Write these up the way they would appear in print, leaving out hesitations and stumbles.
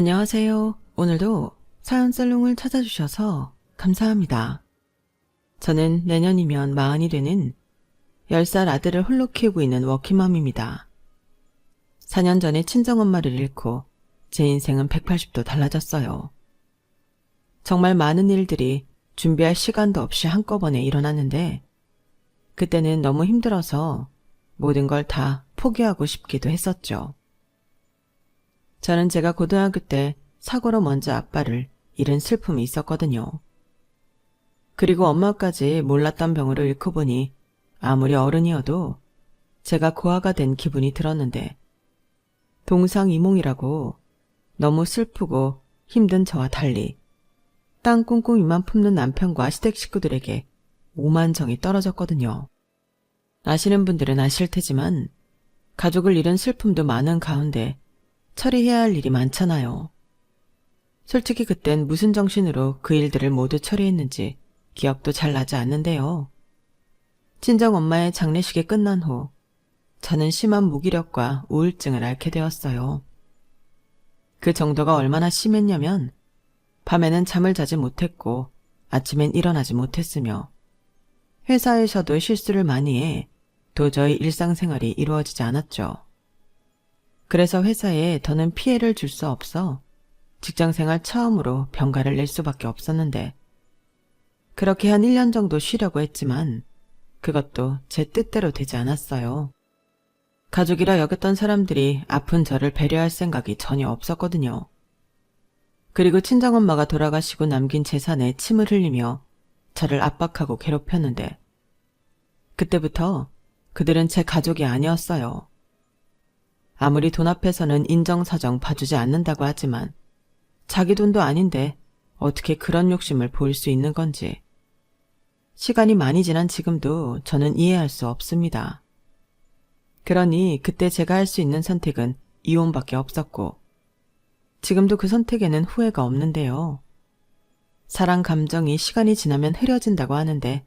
안녕하세요. 오늘도 사연살롱을 찾아주셔서 감사합니다. 저는 내년이면 40이 되는 10살 아들을 홀로 키우고 있는 워킹맘입니다. 4년 전에 친정엄마를 잃고 제 인생은 180도 달라졌어요. 정말 많은 일들이 준비할 시간도 없이 한꺼번에 일어났는데 그때는 너무 힘들어서 모든 걸 다 포기하고 싶기도 했었죠. 저는 제가 고등학교 때 사고로 먼저 아빠를 잃은 슬픔이 있었거든요. 그리고 엄마까지 몰랐던 병으로 잃고 보니 아무리 어른이어도 제가 고아가 된 기분이 들었는데 동상이몽이라고 너무 슬프고 힘든 저와 달리 땅 꿍꿍이만 품는 남편과 시댁 식구들에게 오만 정이 떨어졌거든요. 아시는 분들은 아실 테지만 가족을 잃은 슬픔도 많은 가운데 처리해야 할 일이 많잖아요. 솔직히 그땐 무슨 정신으로 그 일들을 모두 처리했는지 기억도 잘 나지 않는데요. 친정엄마의 장례식이 끝난 후 저는 심한 무기력과 우울증을 앓게 되었어요. 그 정도가 얼마나 심했냐면 밤에는 잠을 자지 못했고 아침엔 일어나지 못했으며 회사에서도 실수를 많이 해 도저히 일상생활이 이루어지지 않았죠. 그래서 회사에 더는 피해를 줄 수 없어 직장생활 처음으로 병가를 낼 수밖에 없었는데 그렇게 한 1년 정도 쉬려고 했지만 그것도 제 뜻대로 되지 않았어요. 가족이라 여겼던 사람들이 아픈 저를 배려할 생각이 전혀 없었거든요. 그리고 친정엄마가 돌아가시고 남긴 재산에 침을 흘리며 저를 압박하고 괴롭혔는데 그때부터 그들은 제 가족이 아니었어요. 아무리 돈 앞에서는 인정사정 봐주지 않는다고 하지만 자기 돈도 아닌데 어떻게 그런 욕심을 보일 수 있는 건지. 시간이 많이 지난 지금도 저는 이해할 수 없습니다. 그러니 그때 제가 할 수 있는 선택은 이혼밖에 없었고 지금도 그 선택에는 후회가 없는데요. 사랑 감정이 시간이 지나면 흐려진다고 하는데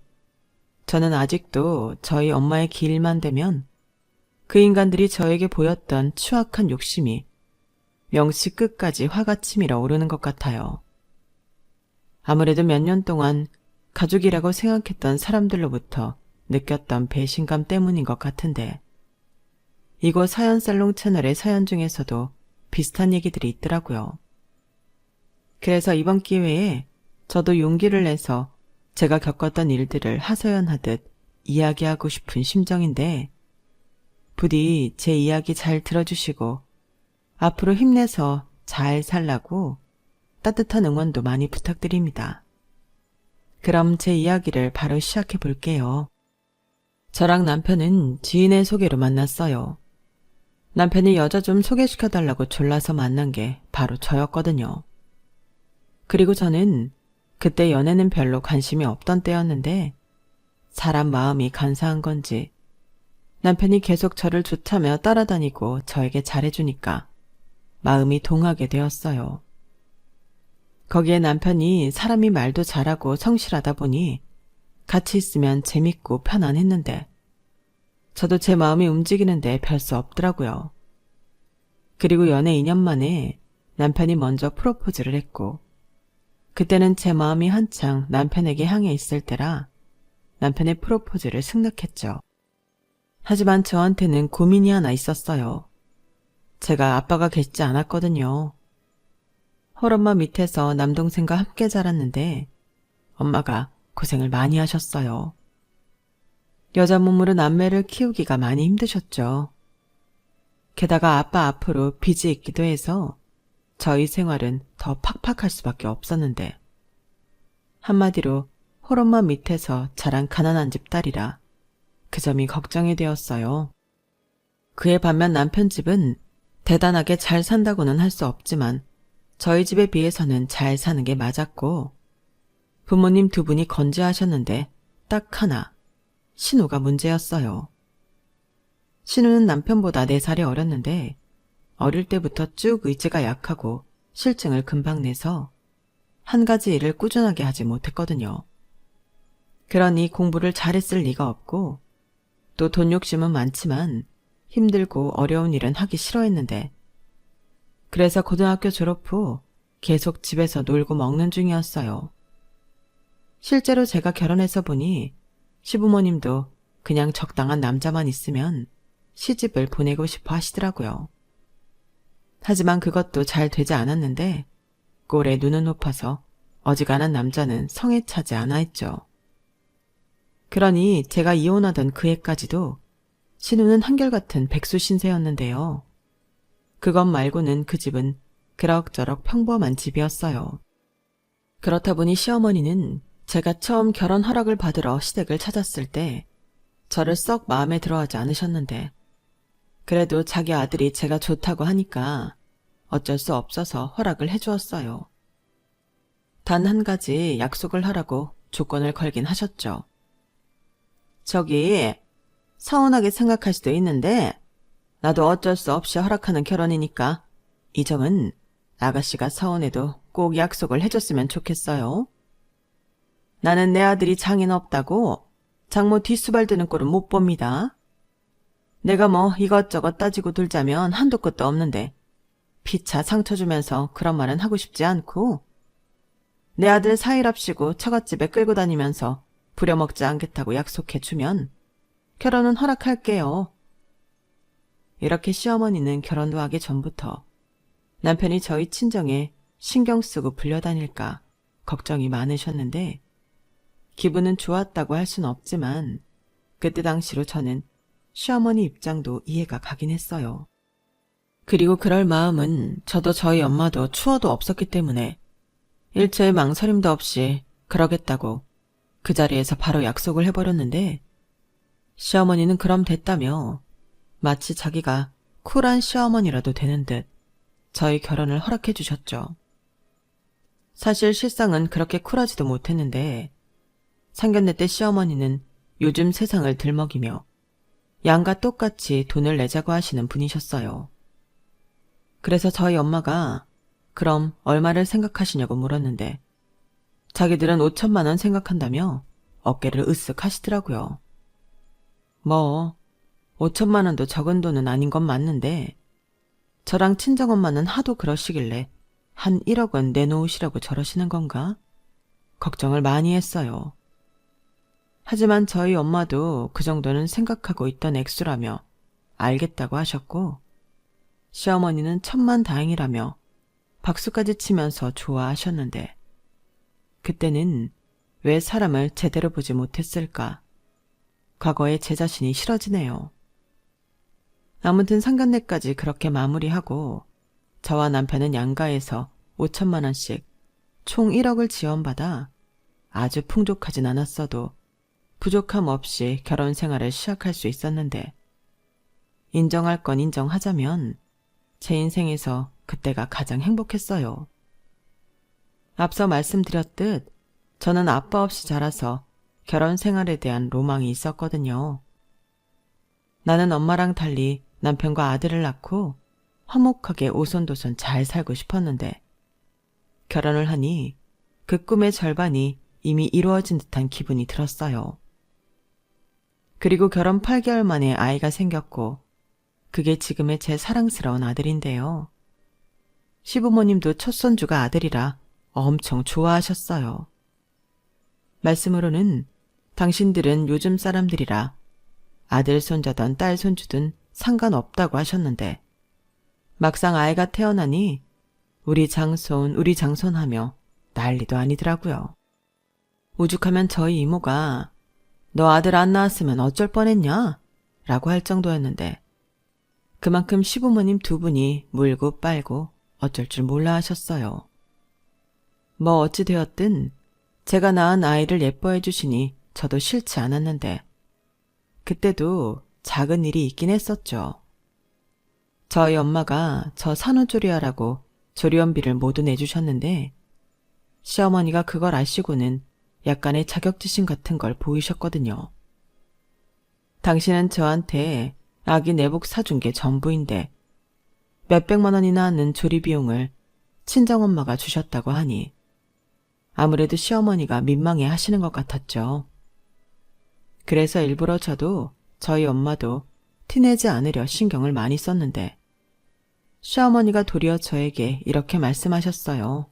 저는 아직도 저희 엄마의 길만 되면 그 인간들이 저에게 보였던 추악한 욕심이 명시 끝까지 화가 치밀어 오르는 것 같아요. 아무래도 몇 년 동안 가족이라고 생각했던 사람들로부터 느꼈던 배신감 때문인 것 같은데 이곳 사연살롱 채널의 사연 중에서도 비슷한 얘기들이 있더라고요. 그래서 이번 기회에 저도 용기를 내서 제가 겪었던 일들을 하소연하듯 이야기하고 싶은 심정인데 부디 제 이야기 잘 들어주시고 앞으로 힘내서 잘 살라고 따뜻한 응원도 많이 부탁드립니다. 그럼 제 이야기를 바로 시작해 볼게요. 저랑 남편은 지인의 소개로 만났어요. 남편이 여자 좀 소개시켜달라고 졸라서 만난 게 바로 저였거든요. 그리고 저는 그때 연애는 별로 관심이 없던 때였는데 사람 마음이 간사한 건지 남편이 계속 저를 좋다며 따라다니고 저에게 잘해주니까 마음이 동하게 되었어요. 거기에 남편이 사람이 말도 잘하고 성실하다 보니 같이 있으면 재밌고 편안했는데 저도 제 마음이 움직이는데 별 수 없더라고요. 그리고 연애 2년 만에 남편이 먼저 프로포즈를 했고 그때는 제 마음이 한창 남편에게 향해 있을 때라 남편의 프로포즈를 승낙했죠. 하지만 저한테는 고민이 하나 있었어요. 제가 아빠가 계시지 않았거든요. 홀엄마 밑에서 남동생과 함께 자랐는데 엄마가 고생을 많이 하셨어요. 여자 몸으로 남매를 키우기가 많이 힘드셨죠. 게다가 아빠 앞으로 빚이 있기도 해서 저희 생활은 더 팍팍할 수밖에 없었는데 한마디로 홀엄마 밑에서 자란 가난한 집 딸이라 그 점이 걱정이 되었어요. 그에 반면 남편 집은 대단하게 잘 산다고는 할 수 없지만 저희 집에 비해서는 잘 사는 게 맞았고 부모님 두 분이 건재하셨는데 딱 하나, 신우가 문제였어요. 신우는 남편보다 4살이 어렸는데 어릴 때부터 쭉 의지가 약하고 실증을 금방 내서 한 가지 일을 꾸준하게 하지 못했거든요. 그러니 공부를 잘했을 리가 없고 또 돈 욕심은 많지만 힘들고 어려운 일은 하기 싫어했는데 그래서 고등학교 졸업 후 계속 집에서 놀고 먹는 중이었어요. 실제로 제가 결혼해서 보니 시부모님도 그냥 적당한 남자만 있으면 시집을 보내고 싶어 하시더라고요. 하지만 그것도 잘 되지 않았는데 꼴에 눈은 높아서 어지간한 남자는 성에 차지 않아 했죠. 그러니 제가 이혼하던 그 해까지도 신우는 한결같은 백수 신세였는데요. 그것 말고는 그 집은 그럭저럭 평범한 집이었어요. 그렇다 보니 시어머니는 제가 처음 결혼 허락을 받으러 시댁을 찾았을 때 저를 썩 마음에 들어하지 않으셨는데 그래도 자기 아들이 제가 좋다고 하니까 어쩔 수 없어서 허락을 해주었어요. 단 한 가지 약속을 하라고 조건을 걸긴 하셨죠. 저기 서운하게 생각할 수도 있는데 나도 어쩔 수 없이 허락하는 결혼이니까 이 점은 아가씨가 서운해도 꼭 약속을 해줬으면 좋겠어요. 나는 내 아들이 장인 없다고 장모 뒷수발드는 꼴은 못 봅니다. 내가 뭐 이것저것 따지고 들자면 한도 끝도 없는데 피차 상처 주면서 그런 말은 하고 싶지 않고 내 아들 사일합시고 처갓집에 끌고 다니면서 부려먹지 않겠다고 약속해주면 결혼은 허락할게요. 이렇게 시어머니는 결혼도 하기 전부터 남편이 저희 친정에 신경 쓰고 불려다닐까 걱정이 많으셨는데 기분은 좋았다고 할 순 없지만 그때 당시로 저는 시어머니 입장도 이해가 가긴 했어요. 그리고 그럴 마음은 저도 저희 엄마도 추워도 없었기 때문에 일체의 망설임도 없이 그러겠다고 그 자리에서 바로 약속을 해버렸는데 시어머니는 그럼 됐다며 마치 자기가 쿨한 시어머니라도 되는 듯 저희 결혼을 허락해 주셨죠. 사실 실상은 그렇게 쿨하지도 못했는데 상견례 때 시어머니는 요즘 세상을 들먹이며 양과 똑같이 돈을 내자고 하시는 분이셨어요. 그래서 저희 엄마가 그럼 얼마를 생각하시냐고 물었는데 자기들은 5천만 원 생각한다며 어깨를 으쓱 하시더라고요. 뭐 5천만 원도 적은 돈은 아닌 건 맞는데 저랑 친정엄마는 하도 그러시길래 한 1억 원 내놓으시라고 저러시는 건가? 걱정을 많이 했어요. 하지만 저희 엄마도 그 정도는 생각하고 있던 액수라며 알겠다고 하셨고 시어머니는 천만다행이라며 박수까지 치면서 좋아하셨는데 그때는 왜 사람을 제대로 보지 못했을까? 과거에 제 자신이 싫어지네요. 아무튼 상견례까지 그렇게 마무리하고 저와 남편은 양가에서 5천만 원씩 총 1억을 지원받아 아주 풍족하진 않았어도 부족함 없이 결혼 생활을 시작할 수 있었는데 인정할 건 인정하자면 제 인생에서 그때가 가장 행복했어요. 앞서 말씀드렸듯 저는 아빠 없이 자라서 결혼 생활에 대한 로망이 있었거든요. 나는 엄마랑 달리 남편과 아들을 낳고 화목하게 오손도손 잘 살고 싶었는데 결혼을 하니 그 꿈의 절반이 이미 이루어진 듯한 기분이 들었어요. 그리고 결혼 8개월 만에 아이가 생겼고 그게 지금의 제 사랑스러운 아들인데요. 시부모님도 첫 손주가 아들이라 엄청 좋아하셨어요. 말씀으로는 당신들은 요즘 사람들이라 아들 손자든 딸 손주든 상관없다고 하셨는데 막상 아이가 태어나니 우리 장손 하며 난리도 아니더라고요. 오죽하면 저희 이모가 너 아들 안 낳았으면 어쩔 뻔했냐? 라고 할 정도였는데 그만큼 시부모님 두 분이 물고 빨고 어쩔 줄 몰라 하셨어요. 뭐 어찌 되었든 제가 낳은 아이를 예뻐해 주시니 저도 싫지 않았는데 그때도 작은 일이 있긴 했었죠. 저희 엄마가 저 산후조리하라고 조리원비를 모두 내주셨는데 시어머니가 그걸 아시고는 약간의 자격지심 같은 걸 보이셨거든요. 당신은 저한테 아기 내복 사준 게 전부인데 몇백만 원이나 하는 조리 비용을 친정엄마가 주셨다고 하니 아무래도 시어머니가 민망해 하시는 것 같았죠. 그래서 일부러 저도 저희 엄마도 티내지 않으려 신경을 많이 썼는데 시어머니가 도리어 저에게 이렇게 말씀하셨어요.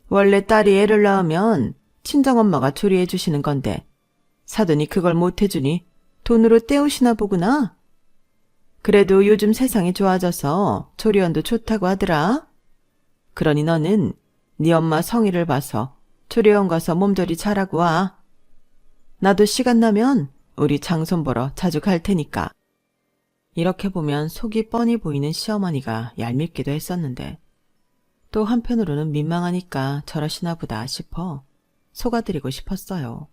원래 딸이 애를 낳으면 친정엄마가 조리해 주시는 건데 사돈이 그걸 못 해주니 돈으로 때우시나 보구나. 그래도 요즘 세상이 좋아져서 조리원도 좋다고 하더라. 그러니 너는 네 엄마 성의를 봐서 조리원 가서 몸조리 잘하고 와. 나도 시간 나면 우리 장손 보러 자주 갈 테니까. 이렇게 보면 속이 뻔히 보이는 시어머니가 얄밉기도 했었는데 또 한편으로는 민망하니까 저러시나 보다 싶어 속아드리고 싶었어요.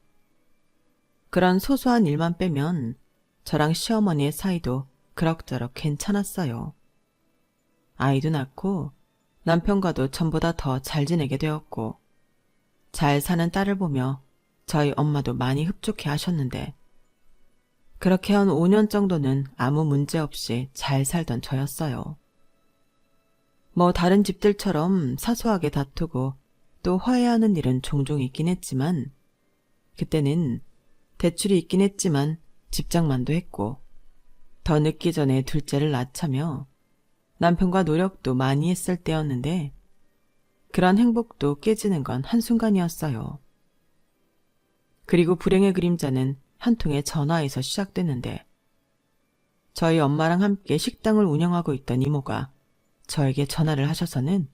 그런 소소한 일만 빼면 저랑 시어머니의 사이도 그럭저럭 괜찮았어요. 아이도 낳고 남편과도 전보다 더 잘 지내게 되었고 잘 사는 딸을 보며 저희 엄마도 많이 흡족해 하셨는데 그렇게 한 5년 정도는 아무 문제 없이 잘 살던 저였어요. 뭐 다른 집들처럼 사소하게 다투고 또 화해하는 일은 종종 있긴 했지만 그때는 대출이 있긴 했지만 집장만도 했고 더 늦기 전에 둘째를 낳자며 남편과 노력도 많이 했을 때였는데 그런 행복도 깨지는 건 한순간이었어요. 그리고 불행의 그림자는 한 통의 전화에서 시작됐는데 저희 엄마랑 함께 식당을 운영하고 있던 이모가 저에게 전화를 하셔서는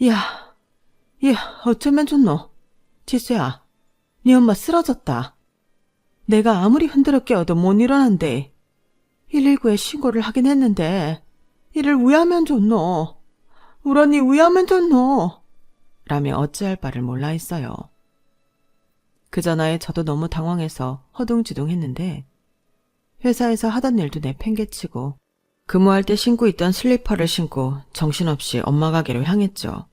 야, 어쩌면 좋노? 지수야, 네 엄마 쓰러졌다. 내가 아무리 흔들어 깨워도 못 일어난대. 119에 신고를 하긴 했는데 이를 우야하면 좋노? 우리 언니 우야하면 좋노? 라며 어찌할 바를 몰라 했어요. 그 전화에 저도 너무 당황해서 허둥지둥했는데 회사에서 하던 일도 내팽개치고 근무할 때 신고 있던 슬리퍼를 신고 정신없이 엄마 가게로 향했죠.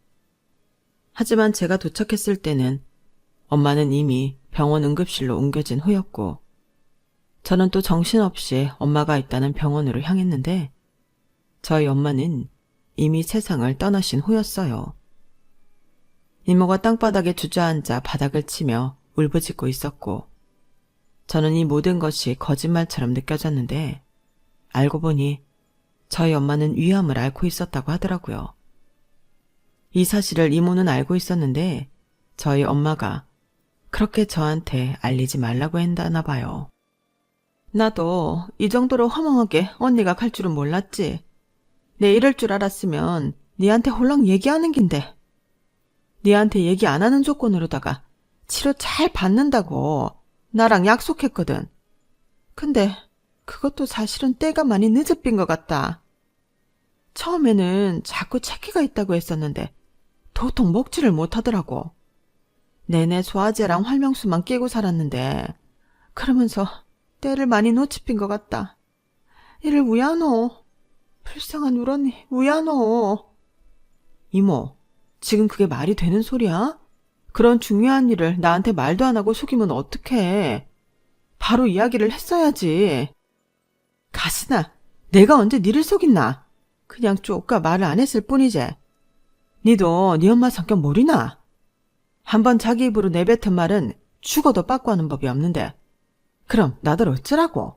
하지만 제가 도착했을 때는 엄마는 이미 병원 응급실로 옮겨진 후였고 저는 또 정신없이 엄마가 있다는 병원으로 향했는데 저희 엄마는 이미 세상을 떠나신 후였어요. 이모가 땅바닥에 주저앉아 바닥을 치며 울부짖고 있었고 저는 이 모든 것이 거짓말처럼 느껴졌는데 알고 보니 저희 엄마는 위암을 앓고 있었다고 하더라고요. 이 사실을 이모는 알고 있었는데 저희 엄마가 그렇게 저한테 알리지 말라고 했나 봐요. 나도 이 정도로 허망하게 언니가 갈 줄은 몰랐지. 내 이럴 줄 알았으면 니한테 홀랑 얘기하는 긴데. 니한테 얘기 안 하는 조건으로다가 치료 잘 받는다고 나랑 약속했거든. 근데 그것도 사실은 때가 많이 늦어빈 것 같다. 처음에는 자꾸 체기가 있다고 했었는데 도통 먹지를 못하더라고. 내내 소화제랑 활명수만 끼고 살았는데 그러면서 때를 많이 놓치핀 것 같다. 이를 우야노. 불쌍한 우리 언니 우야노. 이모, 지금 그게 말이 되는 소리야? 그런 중요한 일을 나한테 말도 안 하고 속이면 어떡해. 바로 이야기를 했어야지. 가시나, 내가 언제 니를 속였나? 그냥 쪼까 말을 안 했을 뿐이지. 니도 니 엄마 성격 모르나? 한번 자기 입으로 내뱉은 말은 죽어도 빠꾸하는 법이 없는데 그럼 나들 어쩌라고?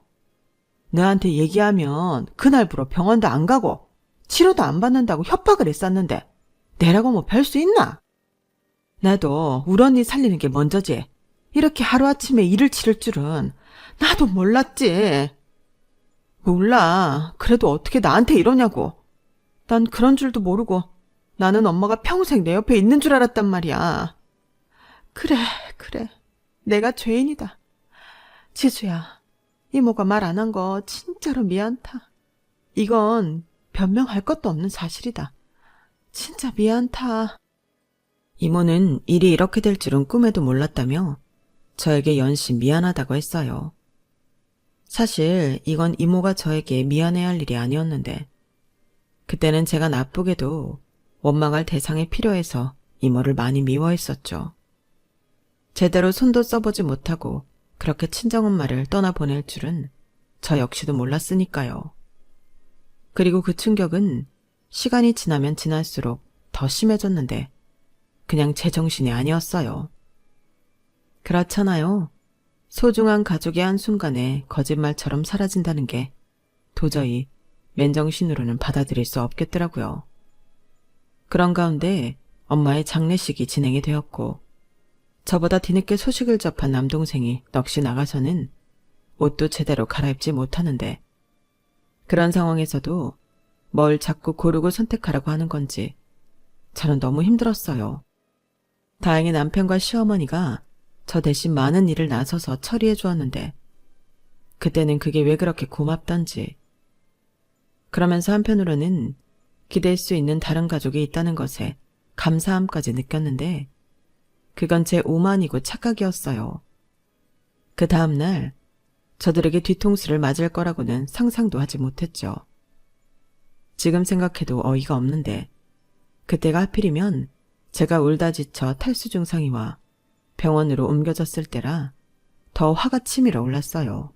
너한테 얘기하면 그날부로 병원도 안 가고 치료도 안 받는다고 협박을 했었는데 내라고 뭐 별 수 있나? 나도 우리 언니 살리는 게 먼저지. 이렇게 하루아침에 일을 치를 줄은 나도 몰랐지. 몰라. 그래도 어떻게 나한테 이러냐고. 난 그런 줄도 모르고 나는 엄마가 평생 내 옆에 있는 줄 알았단 말이야. 그래. 내가 죄인이다. 지수야, 이모가 말 안 한 거 진짜로 미안타. 이건 변명할 것도 없는 사실이다. 진짜 미안타. 이모는 일이 이렇게 될 줄은 꿈에도 몰랐다며 저에게 연신 미안하다고 했어요. 사실 이건 이모가 저에게 미안해야 할 일이 아니었는데 그때는 제가 나쁘게도 원망할 대상이 필요해서 이모를 많이 미워했었죠. 제대로 손도 써보지 못하고 그렇게 친정엄마를 떠나보낼 줄은 저 역시도 몰랐으니까요. 그리고 그 충격은 시간이 지나면 지날수록 더 심해졌는데 그냥 제정신이 아니었어요. 그렇잖아요. 소중한 가족의 한순간에 거짓말처럼 사라진다는 게 도저히 맨정신으로는 받아들일 수 없겠더라고요. 그런 가운데 엄마의 장례식이 진행이 되었고 저보다 뒤늦게 소식을 접한 남동생이 넋이 나가서는 옷도 제대로 갈아입지 못하는데 그런 상황에서도 뭘 자꾸 고르고 선택하라고 하는 건지 저는 너무 힘들었어요. 다행히 남편과 시어머니가 저 대신 많은 일을 나서서 처리해 주었는데 그때는 그게 왜 그렇게 고맙던지 그러면서 한편으로는 기댈 수 있는 다른 가족이 있다는 것에 감사함까지 느꼈는데 그건 제 오만이고 착각이었어요. 그 다음날 저들에게 뒤통수를 맞을 거라고는 상상도 하지 못했죠. 지금 생각해도 어이가 없는데 그때가 하필이면 제가 울다 지쳐 탈수 증상이 와 병원으로 옮겨졌을 때라 더 화가 치밀어 올랐어요.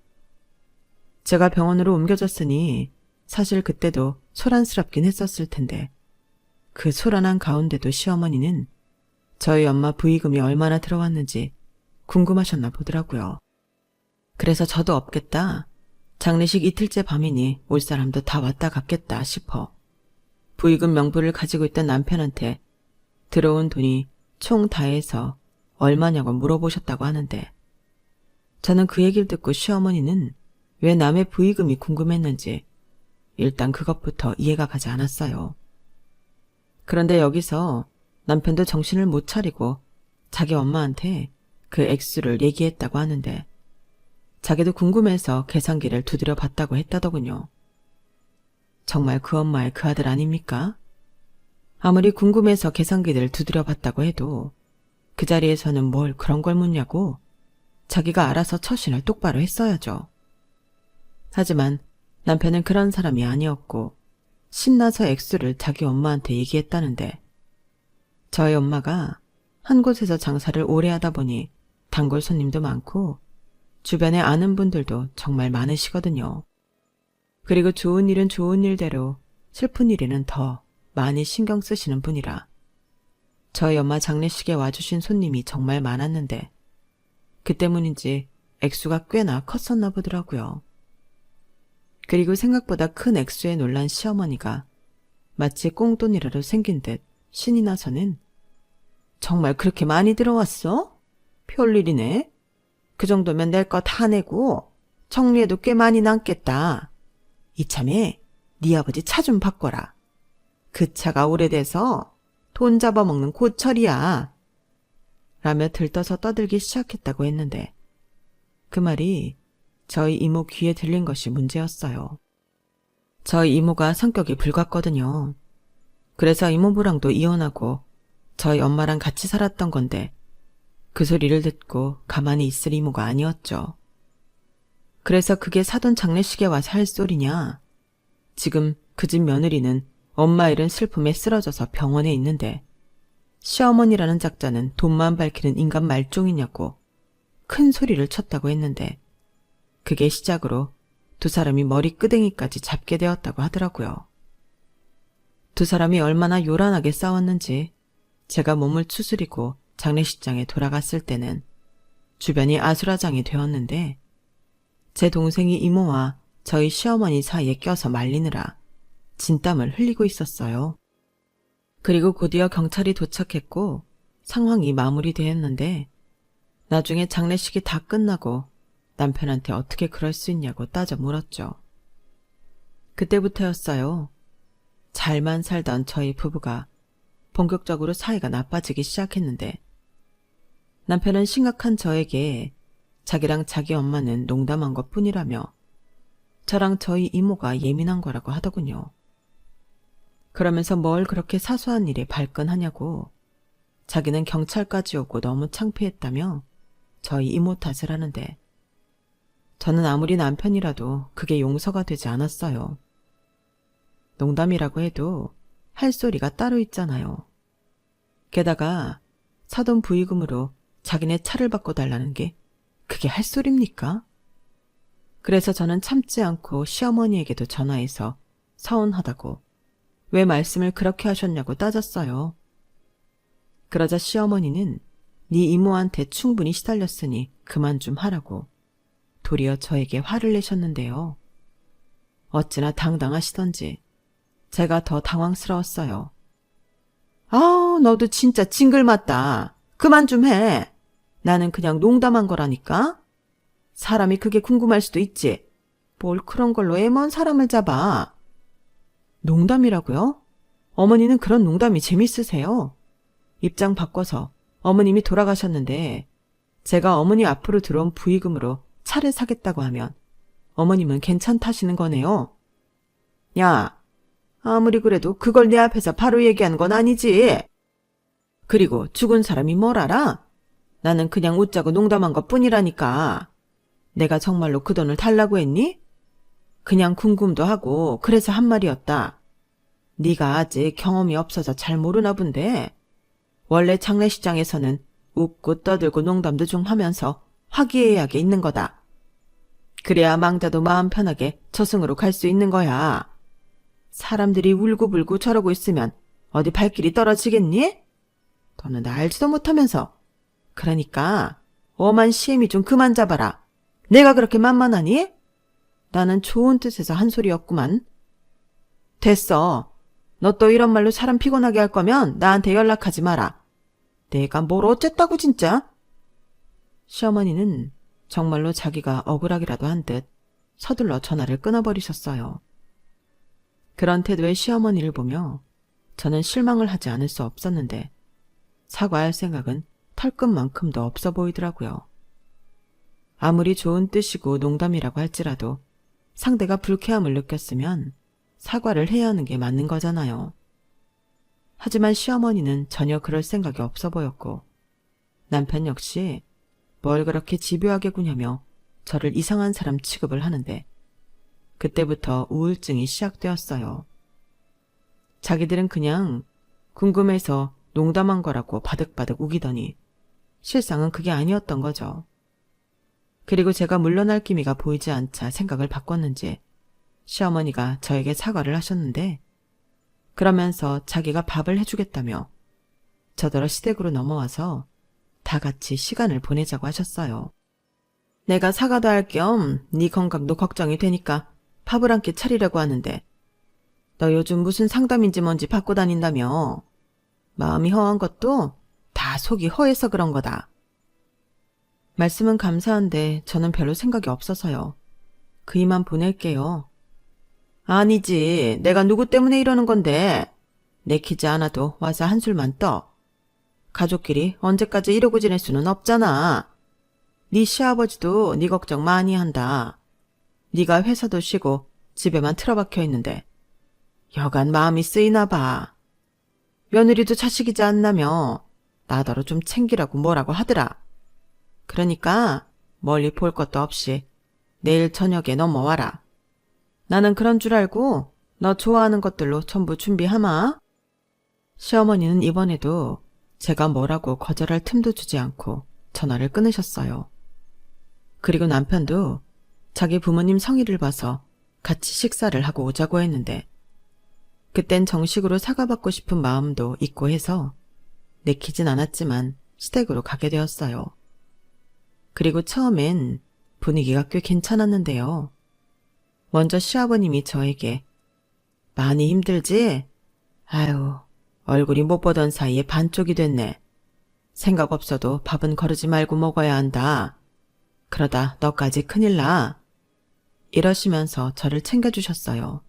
제가 병원으로 옮겨졌으니 사실 그때도 소란스럽긴 했었을 텐데 그 소란한 가운데도 시어머니는 저희 엄마 부의금이 얼마나 들어왔는지 궁금하셨나 보더라고요. 그래서 저도 없겠다. 장례식 이틀째 밤이니 올 사람도 다 왔다 갔겠다 싶어 부의금 명부를 가지고 있던 남편한테 들어온 돈이 총 다 해서 얼마냐고 물어보셨다고 하는데 저는 그 얘기를 듣고 시어머니는 왜 남의 부의금이 궁금했는지 일단 그것부터 이해가 가지 않았어요. 그런데 여기서 남편도 정신을 못 차리고 자기 엄마한테 그 액수를 얘기했다고 하는데 자기도 궁금해서 계산기를 두드려 봤다고 했다더군요. 정말 그 엄마의 그 아들 아닙니까? 아무리 궁금해서 계산기를 두드려 봤다고 해도 그 자리에서는 뭘 그런 걸 묻냐고 자기가 알아서 처신을 똑바로 했어야죠. 하지만 남편은 그런 사람이 아니었고 신나서 액수를 자기 엄마한테 얘기했다는데 저희 엄마가 한 곳에서 장사를 오래 하다 보니 단골 손님도 많고 주변에 아는 분들도 정말 많으시거든요. 그리고 좋은 일은 좋은 일대로 슬픈 일에는 더 많이 신경 쓰시는 분이라 저희 엄마 장례식에 와주신 손님이 정말 많았는데 그 때문인지 액수가 꽤나 컸었나 보더라고요. 그리고 생각보다 큰 액수에 놀란 시어머니가 마치 꽁돈이라도 생긴 듯 신이 나서는 정말 그렇게 많이 들어왔어? 별일이네. 그 정도면 낼 거 다 내고 정리해도 꽤 많이 남겠다. 이참에 네 아버지 차 좀 바꿔라. 그 차가 오래돼서 돈 잡아먹는 고철이야. 라며 들떠서 떠들기 시작했다고 했는데 그 말이 저희 이모 귀에 들린 것이 문제였어요. 저희 이모가 성격이 불같거든요. 그래서 이모부랑도 이혼하고 저희 엄마랑 같이 살았던 건데 그 소리를 듣고 가만히 있을 이모가 아니었죠. 그래서 그게 사돈 장례식에 와서 할 소리냐. 지금 그 집 며느리는 엄마 잃은 슬픔에 쓰러져서 병원에 있는데 시어머니라는 작자는 돈만 밝히는 인간 말종이냐고 큰 소리를 쳤다고 했는데 그게 시작으로 두 사람이 머리끄댕이까지 잡게 되었다고 하더라고요. 두 사람이 얼마나 요란하게 싸웠는지 제가 몸을 추스리고 장례식장에 돌아갔을 때는 주변이 아수라장이 되었는데 제 동생이 이모와 저희 시어머니 사이에 껴서 말리느라 진땀을 흘리고 있었어요. 그리고 곧이어 경찰이 도착했고 상황이 마무리되었는데 나중에 장례식이 다 끝나고 남편한테 어떻게 그럴 수 있냐고 따져 물었죠. 그때부터였어요. 잘만 살던 저희 부부가 본격적으로 사이가 나빠지기 시작했는데 남편은 심각한 저에게 자기랑 자기 엄마는 농담한 것뿐이라며 저랑 저희 이모가 예민한 거라고 하더군요. 그러면서 뭘 그렇게 사소한 일에 발끈하냐고 자기는 경찰까지 오고 너무 창피했다며 저희 이모 탓을 하는데 저는 아무리 남편이라도 그게 용서가 되지 않았어요. 농담이라고 해도 할 소리가 따로 있잖아요. 게다가 사돈 부의금으로 자기네 차를 바꿔달라는 게 그게 할 소리입니까? 그래서 저는 참지 않고 시어머니에게도 전화해서 서운하다고 왜 말씀을 그렇게 하셨냐고 따졌어요. 그러자 시어머니는 네 이모한테 충분히 시달렸으니 그만 좀 하라고 도리어 저에게 화를 내셨는데요. 어찌나 당당하시던지 제가 더 당황스러웠어요. 아우, 너도 진짜 징글맞다. 그만 좀 해. 나는 그냥 농담한 거라니까. 사람이 그게 궁금할 수도 있지. 뭘 그런 걸로 애먼 사람을 잡아. 농담이라고요? 어머니는 그런 농담이 재밌으세요? 입장 바꿔서 어머님이 돌아가셨는데 제가 어머니 앞으로 들어온 부의금으로 차를 사겠다고 하면 어머님은 괜찮다시는 거네요. 야, 아무리 그래도 그걸 내 앞에서 바로 얘기하는 건 아니지. 그리고 죽은 사람이 뭘 알아? 나는 그냥 웃자고 농담한 것뿐이라니까. 내가 정말로 그 돈을 달라고 했니? 그냥 궁금도 하고 그래서 한 말이었다. 네가 아직 경험이 없어서 잘 모르나 본데 원래 장례식장에서는 웃고 떠들고 농담도 좀 하면서 화기애애하게 있는 거다. 그래야 망자도 마음 편하게 저승으로 갈 수 있는 거야. 사람들이 울고불고 저러고 있으면 어디 발길이 떨어지겠니? 너는 나 알지도 못하면서. 그러니까 엄한 시애미 좀 그만 잡아라. 내가 그렇게 만만하니? 나는 좋은 뜻에서 한 소리였구만. 됐어. 너 또 이런 말로 사람 피곤하게 할 거면 나한테 연락하지 마라. 내가 뭘 어쨌다고 진짜? 시어머니는 정말로 자기가 억울하기라도 한 듯 서둘러 전화를 끊어버리셨어요. 그런 태도의 시어머니를 보며 저는 실망을 하지 않을 수 없었는데 사과할 생각은 털끝만큼도 없어 보이더라고요. 아무리 좋은 뜻이고 농담이라고 할지라도 상대가 불쾌함을 느꼈으면 사과를 해야 하는 게 맞는 거잖아요. 하지만 시어머니는 전혀 그럴 생각이 없어 보였고 남편 역시 뭘 그렇게 집요하게 구냐며 저를 이상한 사람 취급을 하는데 그때부터 우울증이 시작되었어요. 자기들은 그냥 궁금해서 농담한 거라고 바득바득 우기더니 실상은 그게 아니었던 거죠. 그리고 제가 물러날 기미가 보이지 않자 생각을 바꿨는지 시어머니가 저에게 사과를 하셨는데 그러면서 자기가 밥을 해주겠다며 저더러 시댁으로 넘어와서 다 같이 시간을 보내자고 하셨어요. 내가 사과도 할 겸 네 건강도 걱정이 되니까 밥을 한 끼 차리려고 하는데 너 요즘 무슨 상담인지 뭔지 받고 다닌다며. 마음이 허한 것도 다 속이 허해서 그런 거다. 말씀은 감사한데 저는 별로 생각이 없어서요. 그이만 보낼게요. 아니지. 내가 누구 때문에 이러는 건데. 내키지 않아도 와서 한술만 떠. 가족끼리 언제까지 이러고 지낼 수는 없잖아. 네 시아버지도 네 걱정 많이 한다. 네가 회사도 쉬고 집에만 틀어박혀 있는데 여간 마음이 쓰이나 봐. 며느리도 자식이지 않나며 나더러 좀 챙기라고 뭐라고 하더라. 그러니까 멀리 볼 것도 없이 내일 저녁에 넘어와라. 나는 그런 줄 알고 너 좋아하는 것들로 전부 준비하마. 시어머니는 이번에도 제가 뭐라고 거절할 틈도 주지 않고 전화를 끊으셨어요. 그리고 남편도 자기 부모님 성의를 봐서 같이 식사를 하고 오자고 했는데 그땐 정식으로 사과받고 싶은 마음도 있고 해서 내키진 않았지만 시댁으로 가게 되었어요. 그리고 처음엔 분위기가 꽤 괜찮았는데요. 먼저 시아버님이 저에게 많이 힘들지? 아유, 얼굴이 못 보던 사이에 반쪽이 됐네. 생각 없어도 밥은 거르지 말고 먹어야 한다. 그러다 너까지 큰일 나. 이러시면서 저를 챙겨주셨어요.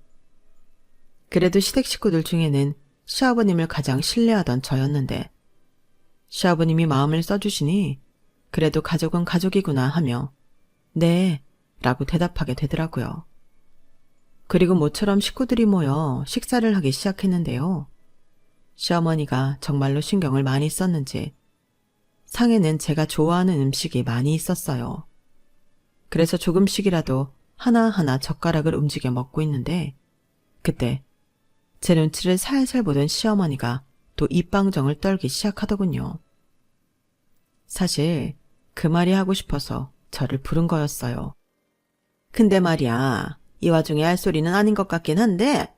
그래도 시댁 식구들 중에는 시아버님을 가장 신뢰하던 저였는데 시아버님이 마음을 써주시니 그래도 가족은 가족이구나 하며 네 라고 대답하게 되더라고요. 그리고 모처럼 식구들이 모여 식사를 하기 시작했는데요. 시어머니가 정말로 신경을 많이 썼는지 상에는 제가 좋아하는 음식이 많이 있었어요. 그래서 조금씩이라도 하나하나 젓가락을 움직여 먹고 있는데 그때 제 눈치를 살살 보던 시어머니가 또 입방정을 떨기 시작하더군요. 사실 그 말이 하고 싶어서 저를 부른 거였어요. 근데 말이야, 이 와중에 할 소리는 아닌 것 같긴 한데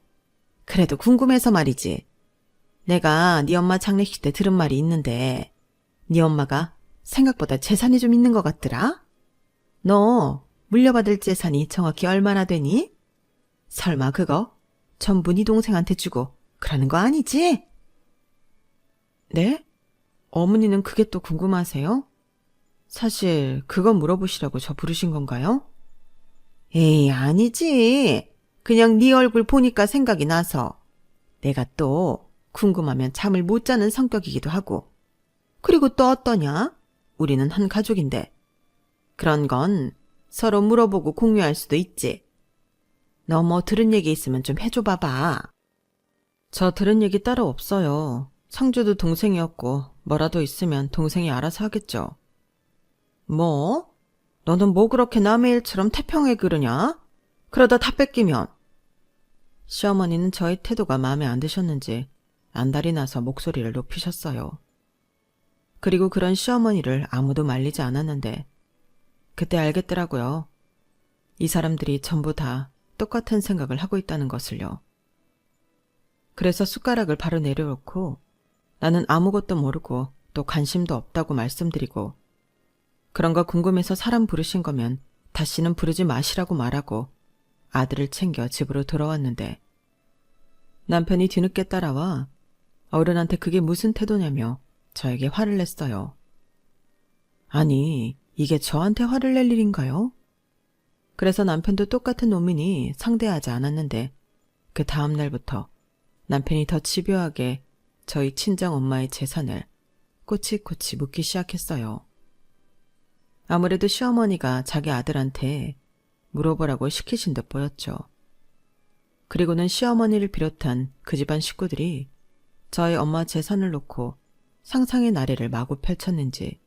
그래도 궁금해서 말이지. 내가 네 엄마 장례식 때 들은 말이 있는데 네 엄마가 생각보다 재산이 좀 있는 것 같더라? 너 물려받을 재산이 정확히 얼마나 되니? 설마 그거 전부 네 동생한테 주고 그러는 거 아니지? 네? 어머니는 그게 또 궁금하세요? 사실 그거 물어보시라고 저 부르신 건가요? 에이, 아니지. 그냥 네 얼굴 보니까 생각이 나서. 내가 또 궁금하면 잠을 못 자는 성격이기도 하고. 그리고 또 어떠냐? 우리는 한 가족인데. 그런 건 서로 물어보고 공유할 수도 있지. 너 뭐 들은 얘기 있으면 좀 해줘 봐봐. 저 들은 얘기 따로 없어요. 상주도 동생이었고 뭐라도 있으면 동생이 알아서 하겠죠. 뭐? 너는 뭐 그렇게 남의 일처럼 태평하게 그러냐? 그러다 다 뺏기면. 시어머니는 저의 태도가 마음에 안 드셨는지 안달이 나서 목소리를 높이셨어요. 그리고 그런 시어머니를 아무도 말리지 않았는데 그때 알겠더라고요. 이 사람들이 전부 다 똑같은 생각을 하고 있다는 것을요. 그래서 숟가락을 바로 내려놓고 나는 아무것도 모르고 또 관심도 없다고 말씀드리고 그런 거 궁금해서 사람 부르신 거면 다시는 부르지 마시라고 말하고 아들을 챙겨 집으로 돌아왔는데 남편이 뒤늦게 따라와 어른한테 그게 무슨 태도냐며 저에게 화를 냈어요. 아니, 이게 저한테 화를 낼 일인가요? 그래서 남편도 똑같은 노민이 상대하지 않았는데 그 다음 날부터 남편이 더 집요하게 저희 친정엄마의 재산을 꼬치꼬치 묻기 시작했어요. 아무래도 시어머니가 자기 아들한테 물어보라고 시키신 듯 보였죠. 그리고는 시어머니를 비롯한 그 집안 식구들이 저희 엄마 재산을 놓고 상상의 나래를 마구 펼쳤는지